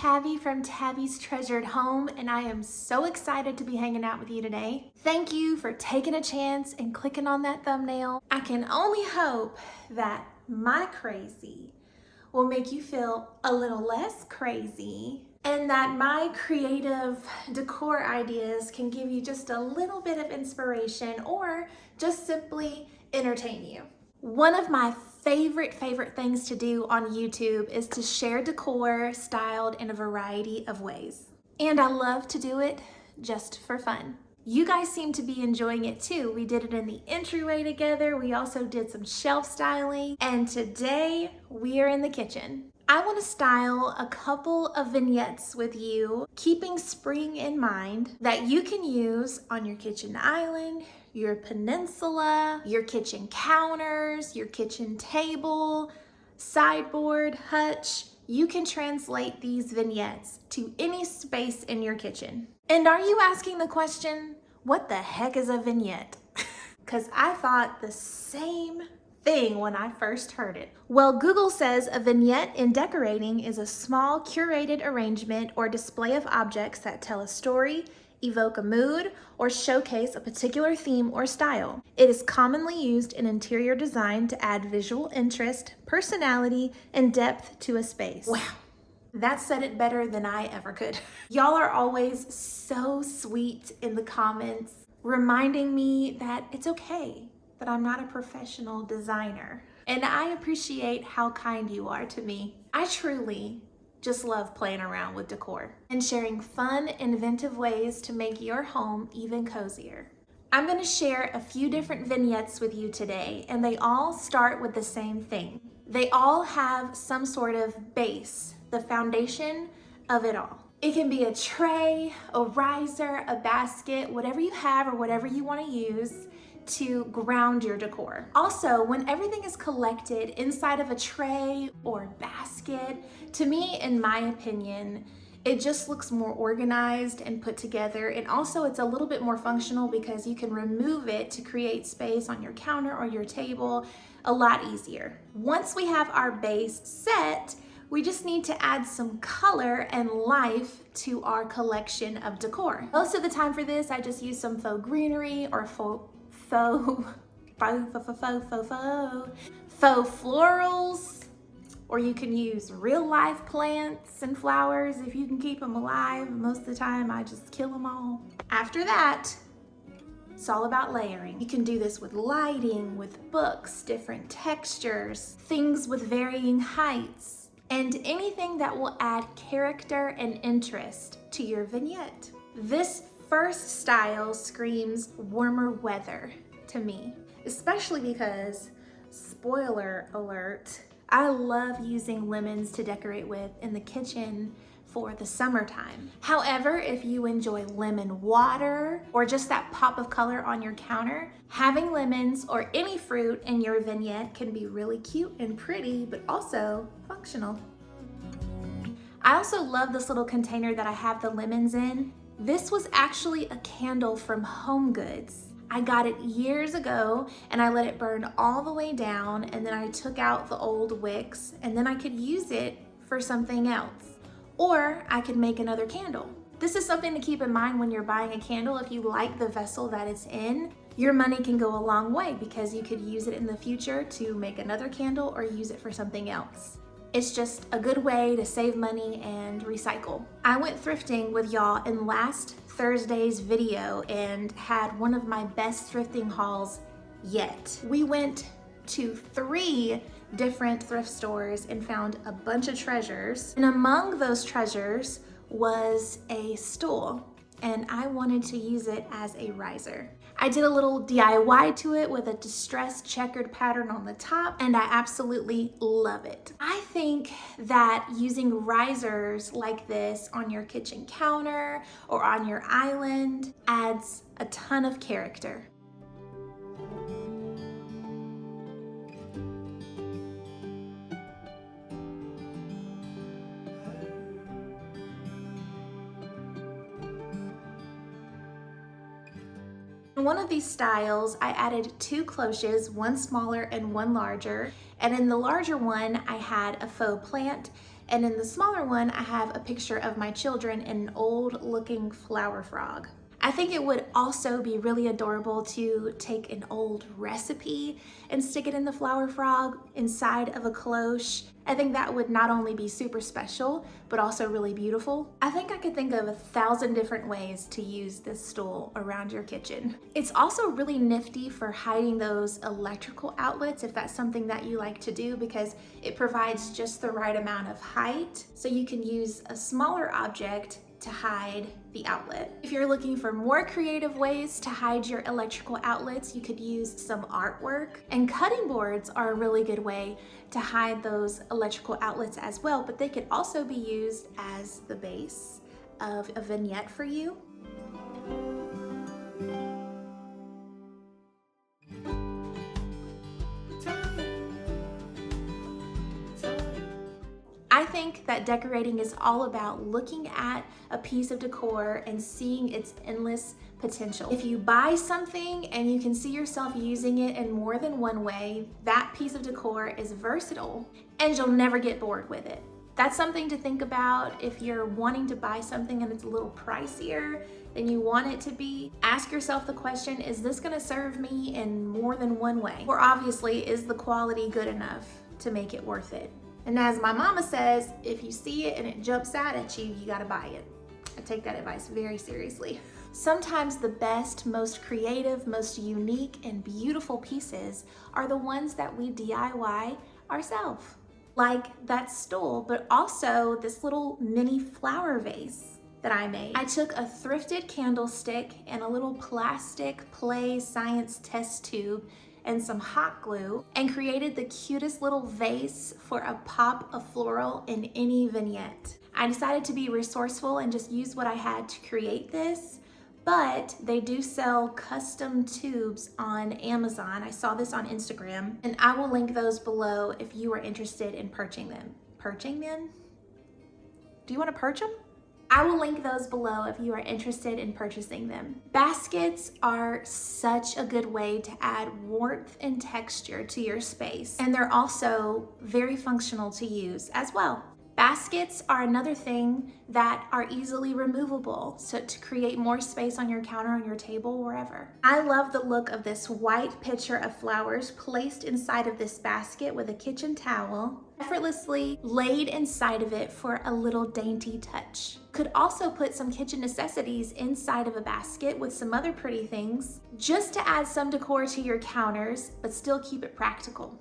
Tabby from Tabby's Treasured Home, and I am so excited to be hanging out with you today. Thank you for taking a chance and clicking on that thumbnail. I can only hope that my crazy will make you feel a little less crazy, and that my creative decor ideas can give you just a little bit of inspiration or just simply entertain you. One of my favorite things to do on YouTube is to share decor styled in a variety of ways. And I love to do it just for fun. You guys seem to be enjoying it too. We did it in the entryway together. We also did some shelf styling. And today we are in the kitchen. I want to style a couple of vignettes with you, keeping spring in mind, that you can use on your kitchen island, your peninsula, your kitchen counters, your kitchen table, sideboard, hutch. You can translate these vignettes to any space in your kitchen. And are you asking the question, what the heck is a vignette? Because I thought the same thing when I first heard it. Well, Google says a vignette in decorating is a small curated arrangement or display of objects that tell a story, evoke a mood, or showcase a particular theme or style. It is commonly used in interior design to add visual interest, personality, and depth to a space. Wow, that said it better than I ever could. Y'all are always so sweet in the comments, reminding me that it's okay that I'm not a professional designer. And I appreciate how kind you are to me. I truly just love playing around with decor and sharing fun, inventive ways to make your home even cozier. I'm gonna share a few different vignettes with you today, and they all start with the same thing. They all have some sort of base, the foundation of it all. It can be a tray, a riser, a basket, whatever you have or whatever you wanna use to ground your decor. Also, when everything is collected inside of a tray or basket, to me, in my opinion, it just looks more organized and put together. And also it's a little bit more functional because you can remove it to create space on your counter or your table a lot easier. Once we have our base set, we just need to add some color and life to our collection of decor. Most of the time for this, I just use some faux greenery or faux florals, or you can use real life plants and flowers if you can keep them alive. Most of the time I just kill them all. After that, it's all about layering. You can do this with lighting, with books, different textures, things with varying heights, and anything that will add character and interest to your vignette. This first style screams warmer weather to me, especially because, spoiler alert, I love using lemons to decorate with in the kitchen for the summertime. However, if you enjoy lemon water or just that pop of color on your counter, having lemons or any fruit in your vignette can be really cute and pretty, but also functional. I also love this little container that I have the lemons in. This was actually a candle from Home Goods. I got it years ago and I let it burn all the way down, and then I took out the old wicks, and then I could use it for something else. Or I could make another candle. This is something to keep in mind when you're buying a candle. If you like the vessel that it's in, your money can go a long way because you could use it in the future to make another candle or use it for something else. It's just a good way to save money and recycle. I went thrifting with y'all in last Thursday's video and had one of my best thrifting hauls yet. We went to 3 different thrift stores and found a bunch of treasures. And among those treasures was a stool, and I wanted to use it as a riser. I did a little DIY to it with a distressed checkered pattern on the top, and I absolutely love it. I think that using risers like this on your kitchen counter or on your island adds a ton of character. In one of these styles, I added 2 cloches, one smaller and one larger. And in the larger one, I had a faux plant And in the smaller one, I have a picture of my children in an old looking flower frog. I think it would also be really adorable to take an old recipe and stick it in the flower frog inside of a cloche. I think that would not only be super special, but also really beautiful. I think I could think of 1,000 different ways to use this stool around your kitchen. It's also really nifty for hiding those electrical outlets if that's something that you like to do, because it provides just the right amount of height so you can use a smaller object to hide the outlet. If you're looking for more creative ways to hide your electrical outlets, you could use some artwork, and cutting boards are a really good way to hide those electrical outlets as well, but they could also be used as the base of a vignette for you. I think that decorating is all about looking at a piece of decor and seeing its endless potential. If you buy something and you can see yourself using it in more than one way, that piece of decor is versatile and you'll never get bored with it. That's something to think about if you're wanting to buy something and it's a little pricier than you want it to be. Ask yourself the question, is this gonna serve me in more than one way? Or obviously, is the quality good enough to make it worth it? And as my mama says, if you see it and it jumps out at you, you gotta buy it. I take that advice very seriously. Sometimes the best, most creative, most unique, and beautiful pieces are the ones that we DIY ourselves. Like that stool, but also this little mini flower vase that I made. I took a thrifted candlestick and a little plastic play science test tube and some hot glue and created the cutest little vase for a pop of floral in any vignette. I decided to be resourceful and just use what I had to create this, but they do sell custom tubes on Amazon. I saw this on Instagram, and I will link those below if you are interested in purchasing them. Purchasing them? Do you want to purchase them? I will link those below if you are interested in purchasing them. Baskets are such a good way to add warmth and texture to your space, and they're also very functional to use as well. Baskets are another thing that are easily removable, so to create more space on your counter, on your table, wherever. I love the look of this white pitcher of flowers placed inside of this basket with a kitchen towel, effortlessly laid inside of it for a little dainty touch. Could also put some kitchen necessities inside of a basket with some other pretty things, just to add some decor to your counters, but still keep it practical.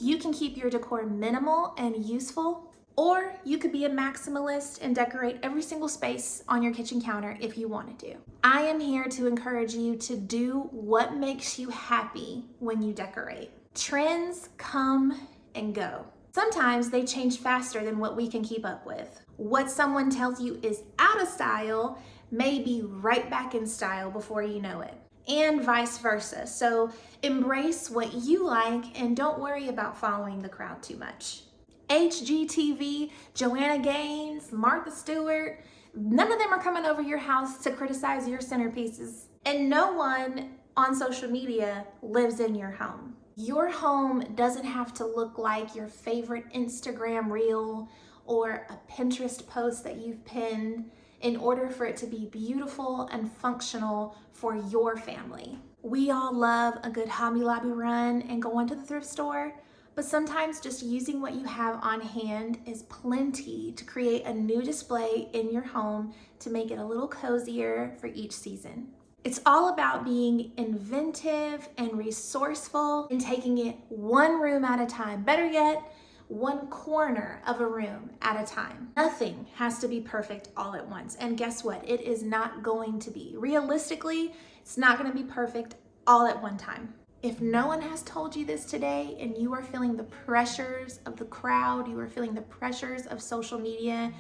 You can keep your decor minimal and useful, or you could be a maximalist and decorate every single space on your kitchen counter if you wanted to. I am here to encourage you to do what makes you happy when you decorate. Trends come and go. Sometimes they change faster than what we can keep up with. What someone tells you is out of style may be right back in style before you know it, and vice versa. So embrace what you like and don't worry about following the crowd too much. HGTV, Joanna Gaines, Martha Stewart, none of them are coming over your house to criticize your centerpieces. And no one on social media lives in your home. Your home doesn't have to look like your favorite Instagram reel or a Pinterest post that you've pinned in order for it to be beautiful and functional for your family. We all love a good Hobby Lobby run and going to the thrift store, but sometimes just using what you have on hand is plenty to create a new display in your home to make it a little cozier for each season. It's all about being inventive and resourceful and taking it one room at a time. Better yet, one corner of a room at a time. Nothing has to be perfect all at once. And guess what? It is not going to be. Realistically, it's not going to be perfect all at one time. If no one has told you this today and you are feeling the pressures of the crowd, you are feeling the pressures of social media,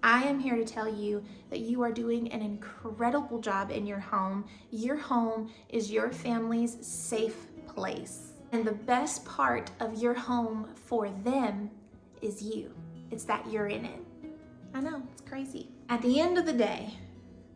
I am here to tell you that you are doing an incredible job in your home. Your home is your family's safe place. And the best part of your home for them is you. It's that you're in it. I know, it's crazy. At the end of the day,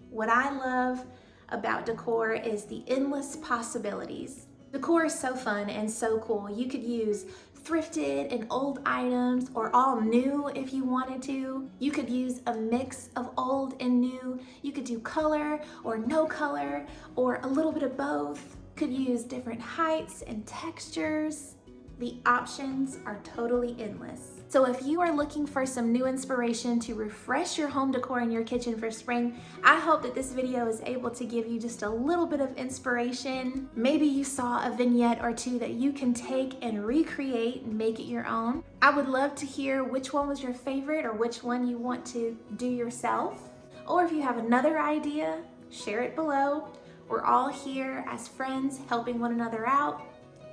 what I love about decor is the endless possibilities. Decor is so fun and so cool. You could use thrifted and old items or all new if you wanted to. You could use a mix of old and new. You could do color or no color or a little bit of both. Could use different heights and textures. The options are totally endless. So if you are looking for some new inspiration to refresh your home decor in your kitchen for spring, I hope that this video is able to give you just a little bit of inspiration. Maybe you saw a vignette or two that you can take and recreate and make it your own. I would love to hear which one was your favorite or which one you want to do yourself. Or if you have another idea, share it below. We're all here as friends helping one another out.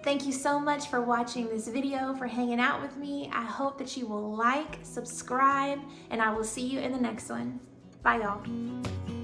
Thank you so much for watching this video, for hanging out with me. I hope that you will like, subscribe, and I will see you in the next one. Bye, y'all.